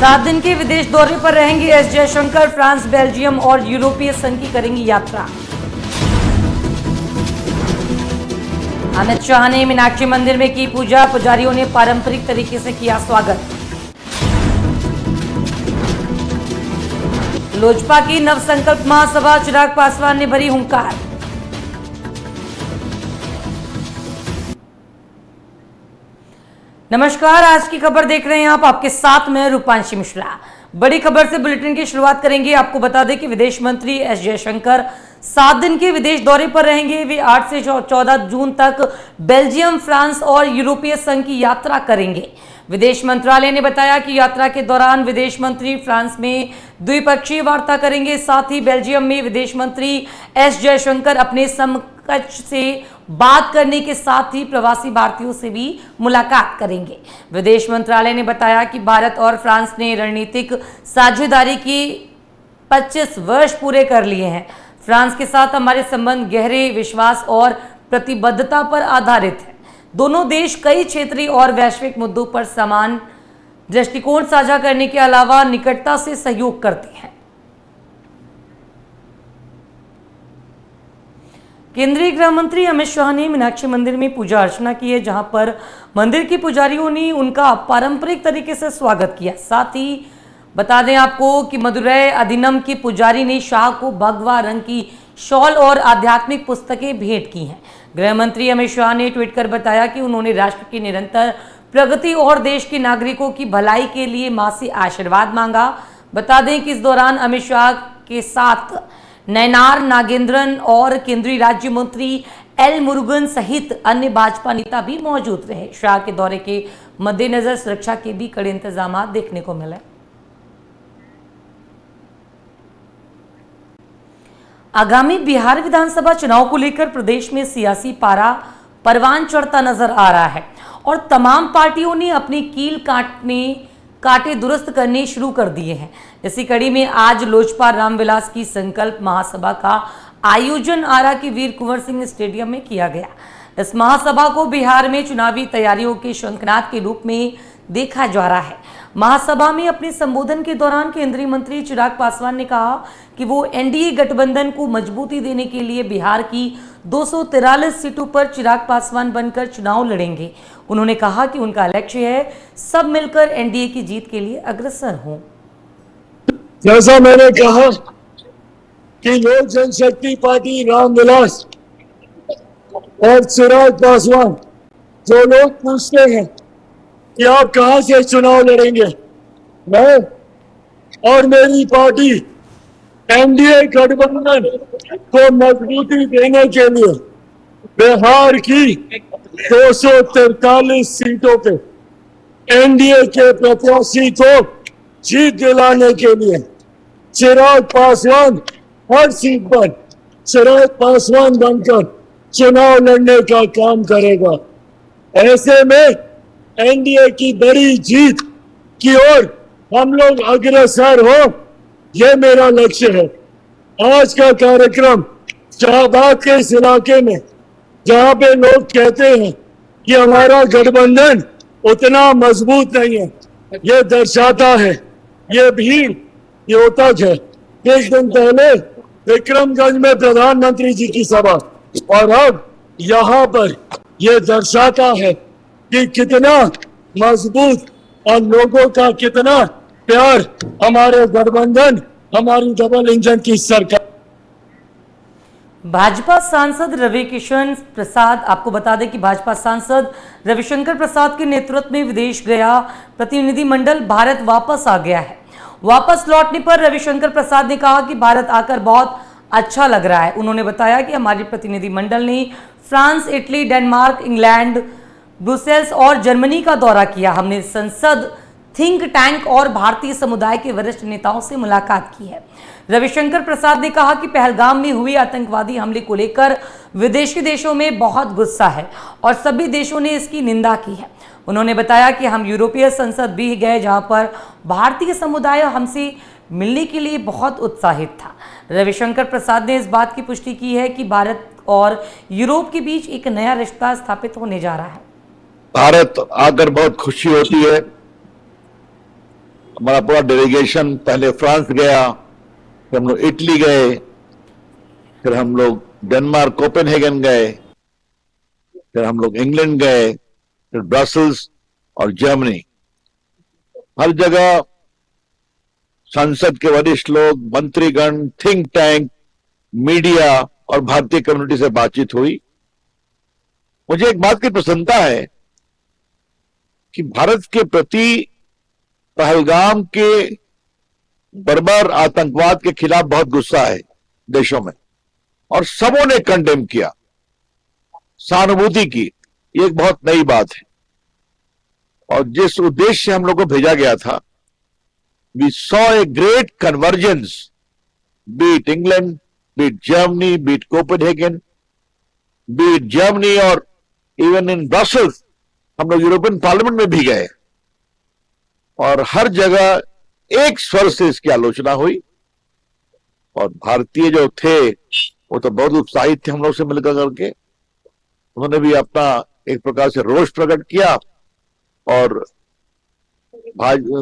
7 दिन के विदेश दौरे पर रहेंगे एस जयशंकर। फ्रांस, बेल्जियम और यूरोपीय संघ की करेंगी यात्रा। अमित शाह ने मीनाक्षी मंदिर में की पूजा। पुजारियों ने पारंपरिक तरीके से किया स्वागत। लोजपा की नवसंकल्प महासभा, चिराग पासवान ने भरी हुंकार। नमस्कार, आज की खबर देख रहे हैं आप। आपके साथ में रूपांशी मिश्रा। बड़ी खबर से बुलेटिन की शुरुआत करेंगे। आपको बता दें कि विदेश मंत्री एस जयशंकर 7 दिन के विदेश दौरे पर रहेंगे। वे 8 से 14 जून तक बेल्जियम, फ्रांस और यूरोपीय संघ की यात्रा करेंगे। विदेश मंत्रालय ने बताया कि यात्रा के दौरान विदेश मंत्री फ्रांस में द्विपक्षीय वार्ता करेंगे। साथ ही बेल्जियम में विदेश मंत्री एस जयशंकर अपने समकक्ष से बात करने के साथ ही प्रवासी भारतीयों से भी मुलाकात करेंगे। विदेश मंत्रालय ने बताया कि भारत और फ्रांस ने रणनीतिक साझेदारी की 25 वर्ष पूरे कर लिए हैं। फ्रांस के साथ हमारे संबंध गहरे विश्वास और प्रतिबद्धता पर आधारित है। दोनों देश कई क्षेत्रीय और वैश्विक मुद्दों पर समान दृष्टिकोण साझा करने के अलावा निकटता से सहयोग करते हैं। केंद्रीय गृह मंत्री अमित शाह ने मीनाक्षी मंदिर में पूजा अर्चना की है, जहां पर मंदिर के पुजारियों ने उनका पारंपरिक तरीके से स्वागत किया। साथ ही बता दें आपको कि मदुरै अधिनम के पुजारी ने शाह को भगवा रंग की शॉल और आध्यात्मिक पुस्तकें भेंट की हैं। गृह मंत्री अमित शाह ने ट्वीट कर बताया कि उन्होंने राष्ट्र की निरंतर प्रगति और देश के नागरिकों की भलाई के लिए मां से आशीर्वाद मांगा। बता दें कि इस दौरान अमित शाह के साथ नयनार नागेंद्रन और केंद्रीय राज्य मंत्री एल मुरुगन सहित अन्य भाजपा नेता भी मौजूद रहे। शाह के दौरे के मद्देनजर सुरक्षा के भी कड़े इंतजाम देखने को मिले। आगामी बिहार विधानसभा चुनाव को लेकर प्रदेश में सियासी पारा परवान चढ़ता नजर आ रहा है और तमाम पार्टियों ने अपनी कील कांटे दुरुस्त करने शुरू कर दिए हैं। इसी कड़ी में आज लोजपा रामविलास की संकल्प महासभा का आयोजन आरा के वीर कुंवर सिंह स्टेडियम में किया गया। इस महासभा को बिहार में चुनावी तैयारियों के शंखनाद के रूप में देखा जा रहा है। महासभा में अपने संबोधन के दौरान केंद्रीय मंत्री चिराग पासवान ने कहा कि वो एनडीए गठबंधन को मजबूती देने के लिए बिहार की 243 सीटों पर चिराग पासवान बनकर चुनाव लड़ेंगे। उन्होंने कहा कि उनका लक्ष्य है सब मिलकर एनडीए की जीत के लिए अग्रसर हों। जैसा मैंने कहा कि लोक जनशक्ति पार्टी रामविलास और चिराग पासवान, जो लोग पूछते हैं कि आप कहां से चुनाव लड़ेंगे, मैं और मेरी पार्टी एनडीए गठबंधन को मजबूती देने के लिए बिहार की 243 सीटों पे एनडीए के प्रत्याशी को जीत दिलाने के लिए चिराग पासवान हर सीट पर चिराग पासवान बनकर चुनाव लड़ने का काम करेगा। ऐसे में एनडीए की बड़ी जीत की ओर हम लोग अग्रसर हो, ये मेरा लक्ष्य है। आज का कार्यक्रम शाहबाद के इस इलाके में, जहां पे लोग कहते हैं कि हमारा गठबंधन उतना मजबूत नहीं है, ये दर्शाता है, ये भीड़ द्योतक है। कुछ दिन पहले विक्रमगंज में प्रधानमंत्री जी की सभा और अब यहाँ पर यह दर्शाता है कि कितना मजबूत और लोगों का कितना प्यार हमारे गठबंधन, हमारी डबल इंजन की सरकार। भाजपा सांसद रविकिशन प्रसाद, आपको बता दें कि भाजपा सांसद रविशंकर प्रसाद के नेतृत्व में विदेश गया प्रतिनिधिमंडल भारत वापस आ गया है। वापस लौटने पर रविशंकर प्रसाद ने कहा कि भारत आकर बहुत अच्छा लग रहा है। उन्होंने बताया कि हमारे प्रतिनिधिमंडल ने France, Italy, Denmark, England, Brussels और जर्मनी का दौरा किया। हमने संसद, थिंक टैंक और भारतीय समुदाय के वरिष्ठ नेताओं से मुलाकात की है। रविशंकर प्रसाद ने कहा कि पहलगाम में हुए आतंकवादी हमले को लेकर विदेशी देशों में बहुत गुस्सा है और सभी देशों ने इसकी निंदा की है। उन्होंने बताया कि हम यूरोपीय संसद भी गए, जहां पर भारतीय समुदाय हमसे मिलने के लिए बहुत उत्साहित था। रविशंकर प्रसाद ने इस बात की पुष्टि की है कि भारत और यूरोप के बीच एक नया रिश्ता स्थापित होने जा रहा है। भारत आकर बहुत खुशी होती है। हमारा पूरा डेलीगेशन पहले फ्रांस गया, फिर हम लोग इटली गए, फिर हम लोग डेनमार्क कोपेनहेगन गए, फिर हम लोग इंग्लैंड गए, फिर ब्रसल्स और जर्मनी। हर जगह संसद के वरिष्ठ लोग, मंत्रीगण, थिंक टैंक, मीडिया और भारतीय कम्युनिटी से बातचीत हुई। मुझे एक बात की प्रसन्नता है कि भारत के प्रति पहलगाम के बर्बर आतंकवाद के खिलाफ बहुत गुस्सा है देशों में, और सबों ने कंडेम किया, सहानुभूति की। ये एक बहुत नई बात है। और जिस उद्देश्य से हम लोग को भेजा गया था, we saw a great convergence, be it England, be it Germany, be it Copenhagen, be it Germany, और इवन इन ब्रसल्स। हम लोग यूरोपियन पार्लियामेंट में भी गए और हर जगह एक स्वर से इसकी आलोचना हुई। और भारतीय जो थे वो तो बहुत उत्साहित थे हम लोग से मिलकर करके। उन्होंने भी अपना एक प्रकार से रोष प्रकट किया और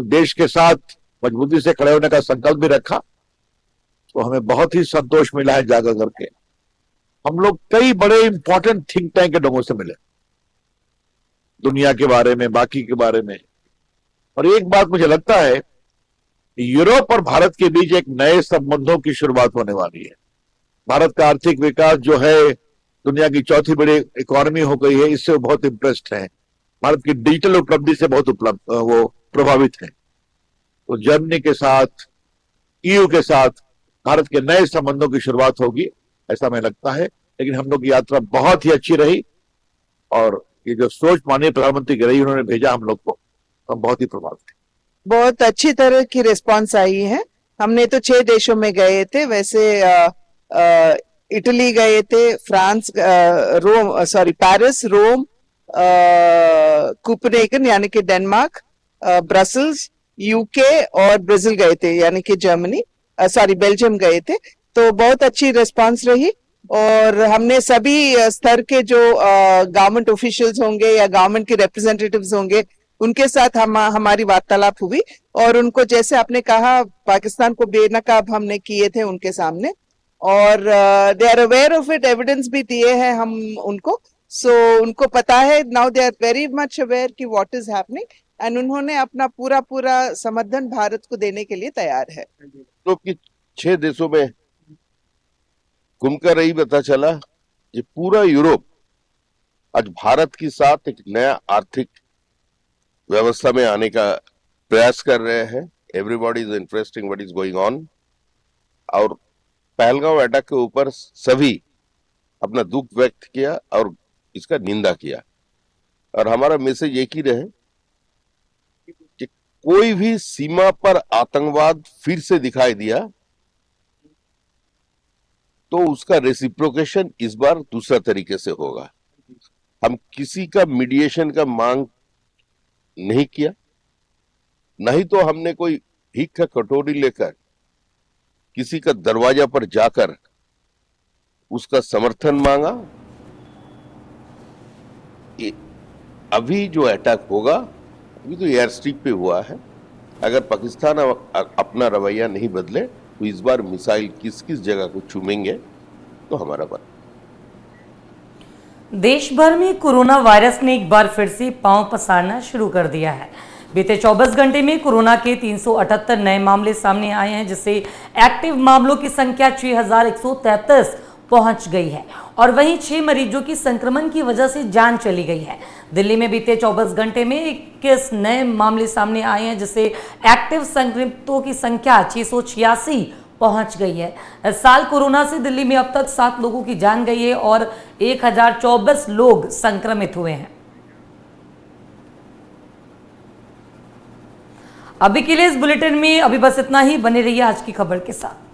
देश के साथ मजबूती से खड़े होने का संकल्प भी रखा। तो हमें बहुत ही संतोष मिला है जाकर करके। हम लोग कई बड़े इंपॉर्टेंट थिंक टैंक के लोगों से मिले, दुनिया के बारे में, बाकी के बारे में। और एक बात मुझे लगता है, यूरोप और भारत के बीच एक नए संबंधों की शुरुआत होने वाली है। भारत का आर्थिक विकास जो है दुनिया की चौथी बड़ी इकोनॉमी हो गई है, इससे वो बहुत इंप्रेस्ड है। भारत की डिजिटल उपलब्धि से बहुत वो प्रभावित है। तो जर्मनी के साथ, ईयू के साथ भारत के नए संबंधों की शुरुआत होगी, ऐसा हमें लगता है। लेकिन हम लोग की यात्रा बहुत ही अच्छी रही और ये जो सोच माननीय प्रधानमंत्री की रही, उन्होंने भेजा हम लोग को, हम बहुत ही प्रभावित थे। बहुत अच्छी तरह की रिस्पांस आई है। हमने तो 6 देशों में गए थे, वैसे इटली गए थे, फ्रांस, पेरिस, रोम, कोपेनहेगन यानी कि डेनमार्क, ब्रसल्स, यूके और ब्राजील गए थे यानी कि जर्मनी, बेल्जियम गए थे। तो बहुत अच्छी रिस्पांस रही और हमने सभी स्तर के जो गवर्नमेंट ऑफिशियल्स होंगे या गवर्नमेंट के रिप्रेजेंटेटिव्स होंगे, उनके साथ हमारी वार्तालाप हुई। और उनको, जैसे आपने कहा, पाकिस्तान को बेनकाब हमने किए थे उनके सामने, और they are aware of it, evidence भी दिए हैं हम उनको। सो उनको पता है, now they are very much aware कि व्हाट इज हैपनिंग, एंड उन्होंने अपना पूरा समर्थन भारत को देने के लिए तैयार है। तो कि 6 देशों में घूमकर ही पता चला कि पूरा यूरोप आज भारत के साथ एक नया आर्थिक व्यवस्था में आने का प्रयास कर रहे हैं। Everybody is interesting what is going on. और पहलगांव अटैक के ऊपर सभी अपना दुख व्यक्त किया और इसका निंदा किया। और हमारा मैसेज एक ही रहे कि कोई भी सीमा पर आतंकवाद फिर से दिखाई दिया तो उसका रेसिप्रोकेशन इस बार दूसरा तरीके से होगा। हम किसी का मीडिएशन का मांग नहीं किया, नहीं तो हमने कोई भीख का कटोरी लेकर किसी का दरवाजा पर जाकर उसका समर्थन मांगा। अभी जो अटैक होगा, अभी तो एयर स्ट्रिप पे हुआ है। अगर पाकिस्तान अपना रवैया नहीं बदले तो इस बार मिसाइल किस किस जगह को चूमेंगे तो हमारा बात। देश भर में कोरोना वायरस ने एक बार फिर से पांव पसारना शुरू कर दिया है। बीते 24 घंटे में कोरोना के 378 नए मामले सामने आए हैं, जिससे एक्टिव मामलों की संख्या 6133 पहुंच गई है और वहीं 6 मरीजों की संक्रमण की वजह से जान चली गई है। दिल्ली में बीते 24 घंटे में 21 नए मामले सामने आए हैं, जिससे एक्टिव संक्रमितों की संख्या 686 पहुंच गई है। इस साल कोरोना से दिल्ली में अब तक 7 लोगों की जान गई है और 1024 लोग संक्रमित हुए हैं। अभी के लिए इस बुलेटिन में अभी बस इतना ही। बने रहिए आज की खबर के साथ।